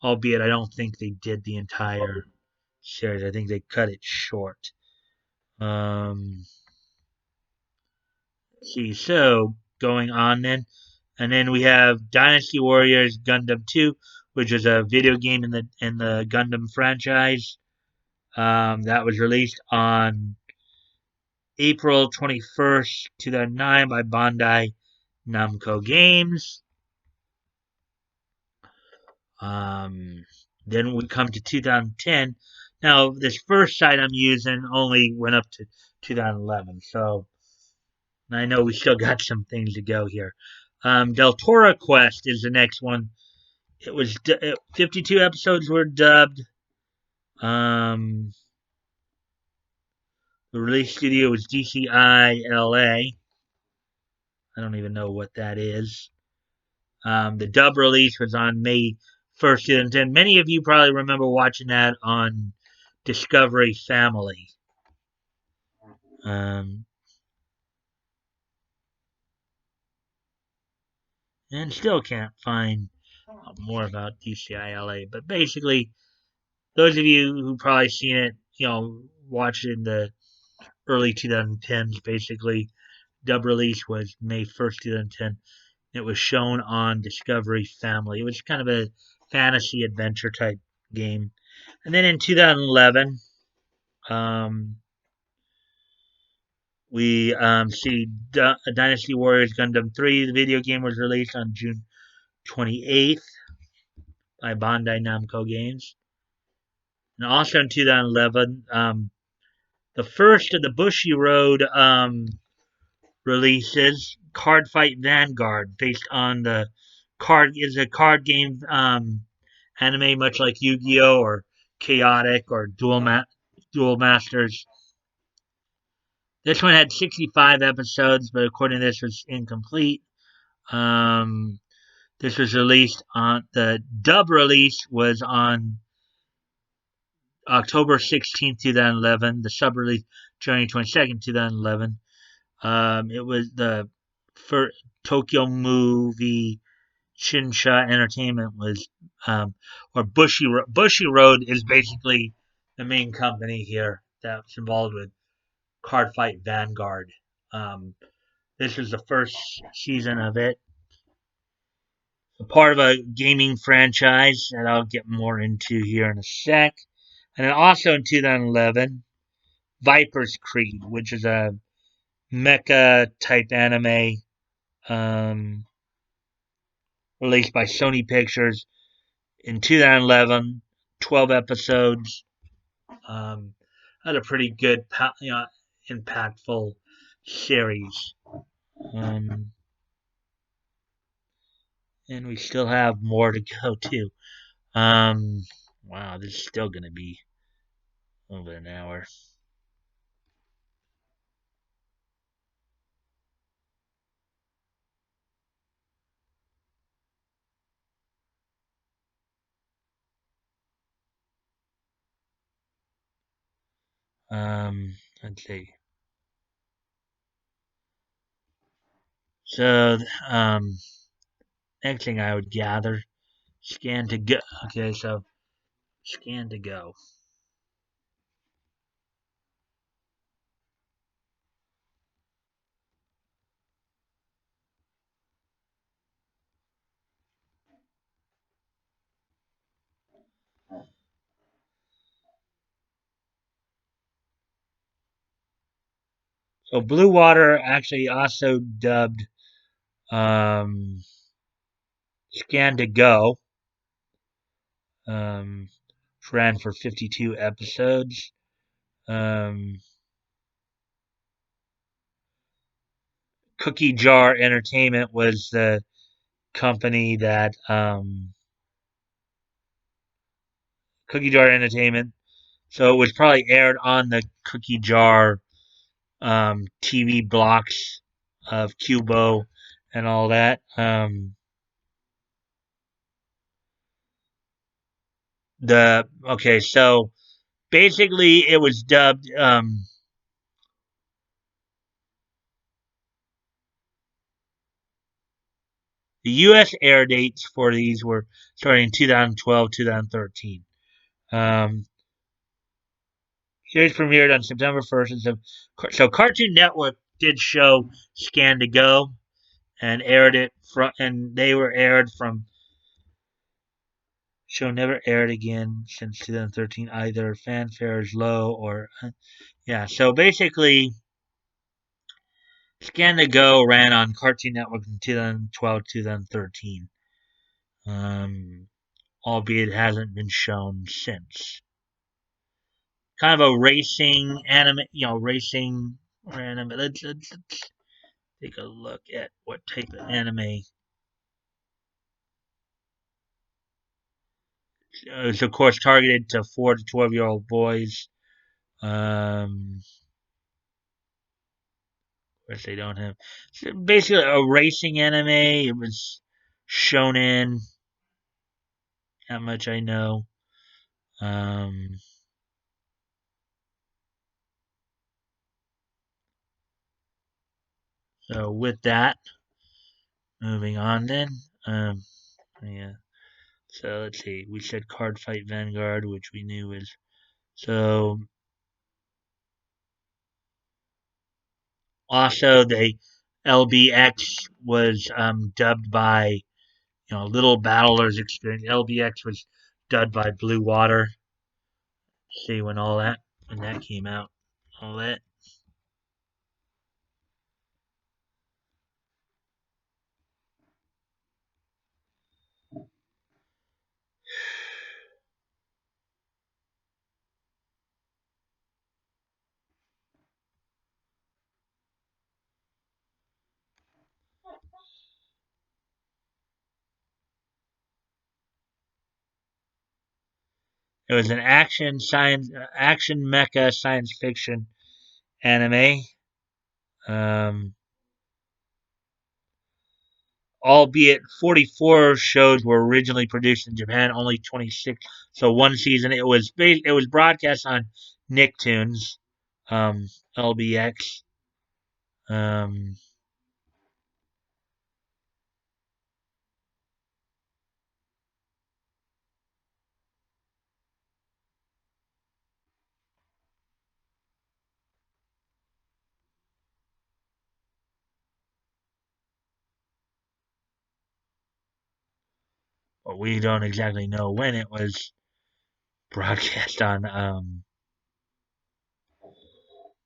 albeit I don't think they did the entire series. I think they cut it short. Um, see, so going on then, and then we have Dynasty Warriors Gundam 2, which is a video game in the Gundam franchise. That was released on April 21st, 2009 by Bandai Namco Games. Um, then we come to 2010. Now, this first site I'm using only went up to 2011, so I know we still got some things to go here. Deltora Quest is the next one. It was 52 episodes were dubbed. Um, the release studio was DCI LA. I don't even know what that is. The dub release was on May 1st, and many of you probably remember watching that on Discovery Family. Um, and still can't find more about DCILA. But basically, those of you who probably seen it, watched it in the early 2010s, basically, dub release was May 1st, 2010. It was shown on Discovery Family. It was kind of a fantasy adventure type game. And then in 2011, um, we see Dynasty Warriors Gundam 3. The video game was released on June 28th by Bandai Namco Games. And also in 2011, the first of the Bushy Road releases, Card Fight Vanguard, based on the is a card game anime, much like Yu-Gi-Oh or Chaotic or Duel Masters. This one had 65 episodes, but according to this, was incomplete. Um, this was released on the dub release was on October 16th, 2011. The sub release January 22nd, 2011. It was the first Tokyo Movie Shinsha Entertainment was, or Bushy Road is basically the main company here that's involved with Cardfight Vanguard. Um, this is the first season of it. A part of a gaming franchise that I'll get more into here in a sec. And then also in 2011, Viper's Creed, which is a mecha type anime um, released by Sony Pictures in 2011. 12 episodes. Um, had a pretty good, impactful series. Um, and we still have more to go too. Um, wow, this is still going to be over an hour. Let's see. So, next thing I would gather, scan to go. Okay, so scan to go. So Blue Water actually also dubbed um, Scan to Go. Um, ran for 52 episodes. Um, Cookie Jar Entertainment was the company that Cookie Jar Entertainment. So it was probably aired on the Cookie Jar TV blocks of Cubo and all that. The okay, so basically it was dubbed. The U.S. air dates for these were starting in 2012, 2013. Um, Series premiered on September 1st. So Cartoon Network did show Scan to Go and aired it from, and they were aired from. Show never aired again since 2013 either. Fanfare is low or yeah. So basically, Scan to Go ran on Cartoon Network in 2012, 2013. Albeit it hasn't been shown since. Kind of a racing anime, racing anime. Let's take a look at what type of anime. It's of course targeted to 4 to 12-year-old boys. Of course, they don't have. It's basically a racing anime. It was shonen. How much I know. Um, so with that, moving on then. Yeah. So let's see. We said Card Fight Vanguard, which we knew was so. Also, the LBX was dubbed by Little Battlers Experience. LBX was dubbed by Blue Water. See when that came out, all that. It was an action mecha science fiction anime. Um, Albeit 44 shows were originally produced in Japan, only 26. So one season it was broadcast on Nicktoons, LBX. Um, but we don't exactly know when it was broadcast on.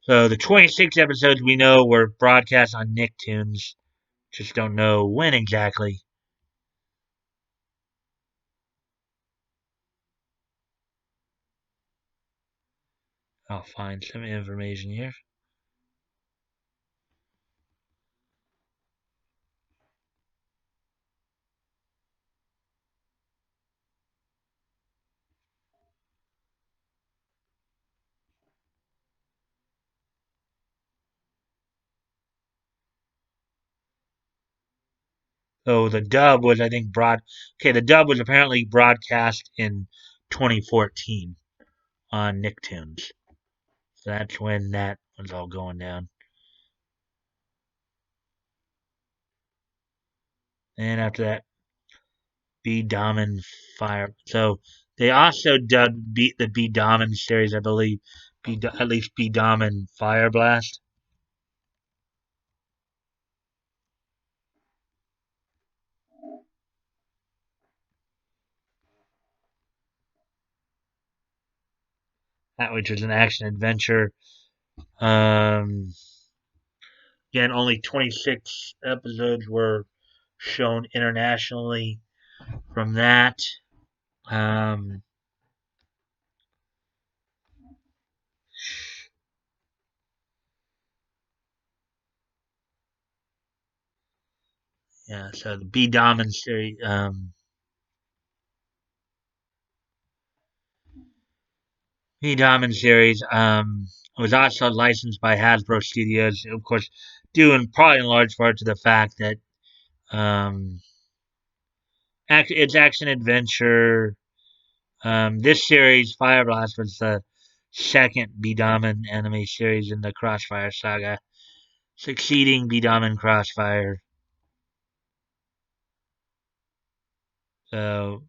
So the 26 episodes we know were broadcast on Nicktoons. Just don't know when exactly. I'll find some information here. So the dub was, I think, Okay, the dub was apparently broadcast in 2014 on Nicktoons. So that's when that was all going down. And after that, B Daman Fire. So they also dubbed the B Daman series, I believe, at least B Daman Fire Blast. That which was an action adventure. Um, Again, only 26 episodes were shown internationally from that. Um, yeah, so the B Daman series. B Daman series was also licensed by Hasbro Studios, of course, due in probably in large part to the fact that um, it's action adventure. This series, Fire Blast, was the second B Daman anime series in the Crossfire saga, succeeding B Daman Crossfire. So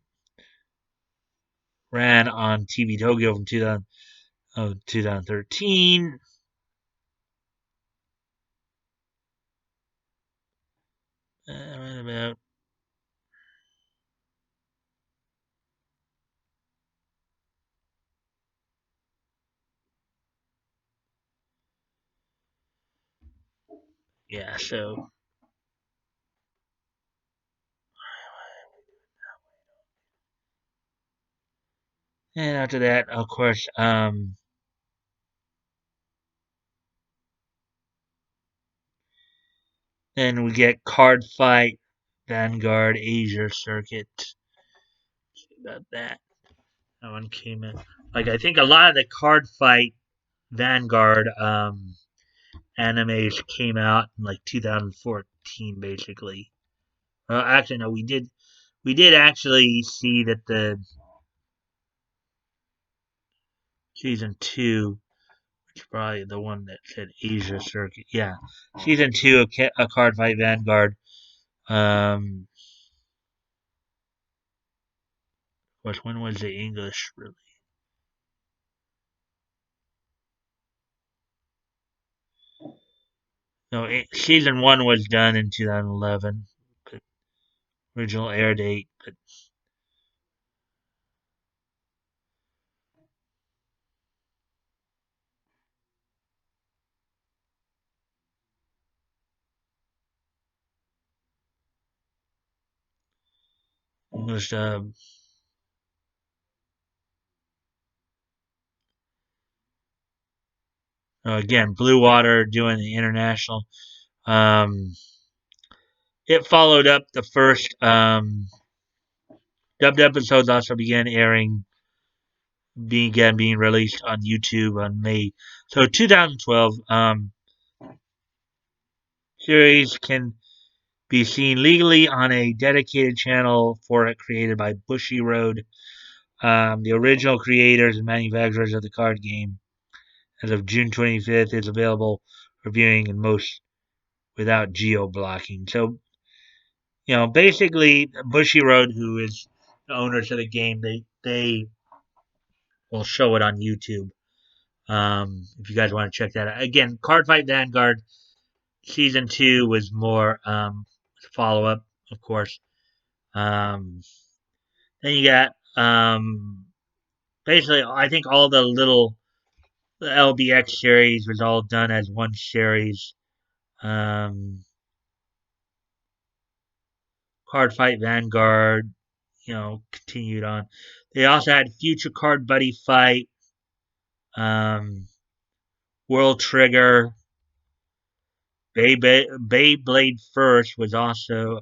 ran on TV Tokyo from 2013. Right about yeah. So and after that, of course, then we get Card Fight Vanguard Asia Circuit. About that. That one came in. Like I think a lot of the Card Fight Vanguard animes came out in like 2014, basically. Well, actually, no, we did actually see that the season two, which is probably the one that said Asia Circuit. Yeah, season two of a Card Fight Vanguard. When was the English release? No, season one was done in 2011. But original air date, but English dub. Again, Blue Water doing the international. Um, it followed up the first dubbed episodes. Also began airing, being released on YouTube on May. So 2012 series can be seen legally on a dedicated channel for it created by Bushy Road, the original creators and manufacturers of the card game. As of June 25th, it's available for viewing in most without geo blocking. So, basically, Bushy Road, who is the owners of the game, they will show it on YouTube. If you guys want to check that out. Again, Card Fight Vanguard Season 2 was more follow up, of course. Um, Then you got basically I think all the LBX series was all done as one series. Um, Card Fight Vanguard, continued on. They also had Future Card Buddy Fight, um, World Trigger, Beyblade First was also,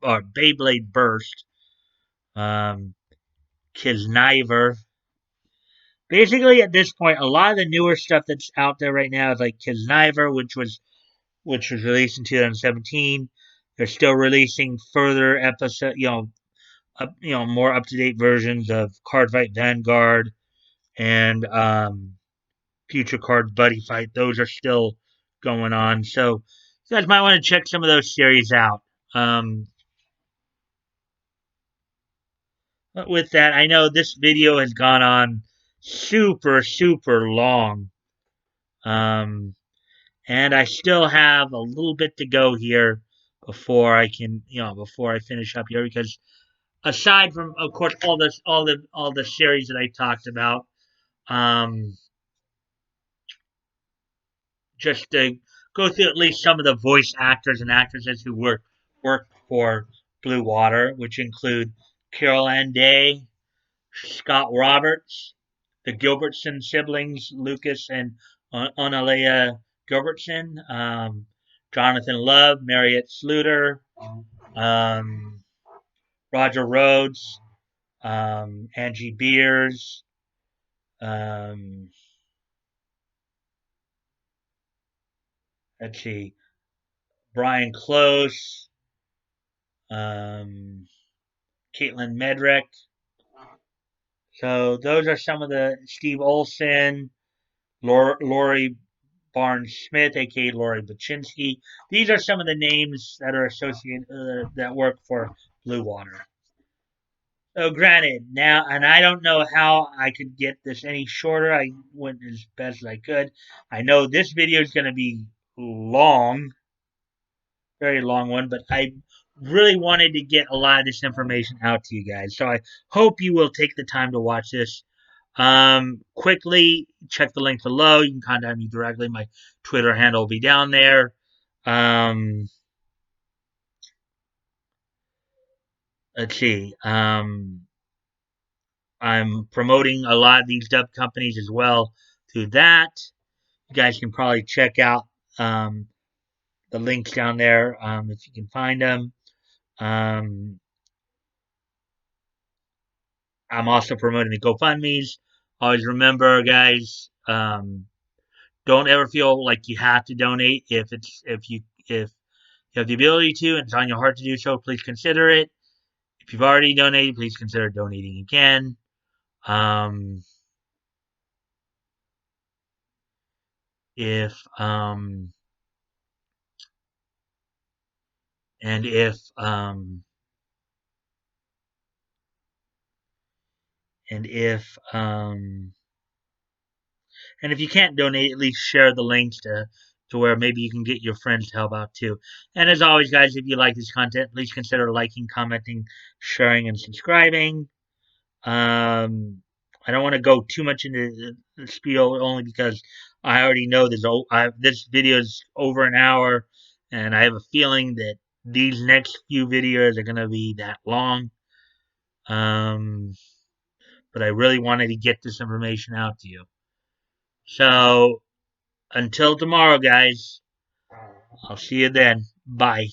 or Beyblade Burst, um, Kisniver. Basically, at this point, a lot of the newer stuff that's out there right now is like Kisniver, which was released in 2017. They're still releasing further episode, more up to date versions of Card Fight Vanguard and Future Card Buddy Fight. Those are still going on, so you guys might want to check some of those series out. Um, but with that, I know this video has gone on super super long, um, and I still have a little bit to go here before I finish up here because aside from, of course, all the series that I talked about, um, just to go through at least some of the voice actors and actresses who worked for Blue Water, which include Carol Ann Day, Scott Roberts, the Gilbertson siblings, Lucas and Onalea Gilbertson, Jonathan Love, Mariette Sluter, um, Roger Rhodes, Angie Beers, um, let's see, Brian Close, um, Caitlin Medrick. So those are some of the Steve Olson, Lori Barnes Smith, aka Lori Baczynski. These are some of the names that are associated that work for Blue Water. So granted, now, and I don't know how I could get this any shorter. I went as best as I could. I know this video is going to be long, very long one, but I really wanted to get a lot of this information out to you guys. So I hope you will take the time to watch this. Quickly check the link below. You can contact me directly. My Twitter handle will be down there. Um, let's see. I'm promoting a lot of these dub companies as well through that. You guys can probably check out the links down there if you can find them. Um, I'm also promoting the GoFundMe's. Always remember, guys, don't ever feel like you have to donate. If you have the ability to and it's on your heart to do so, please consider it. If you've already donated, please consider donating again. Um, if and if and if and if you can't donate, at least share the links to where maybe you can get your friends to help out too. And as always, guys, if you like this content, please consider liking, commenting, sharing, and subscribing. I don't want to go too much into the spiel only because I already know this video is over an hour, and I have a feeling that these next few videos are going to be that long. Um, but I really wanted to get this information out to you. So until tomorrow, guys, I'll see you then. Bye.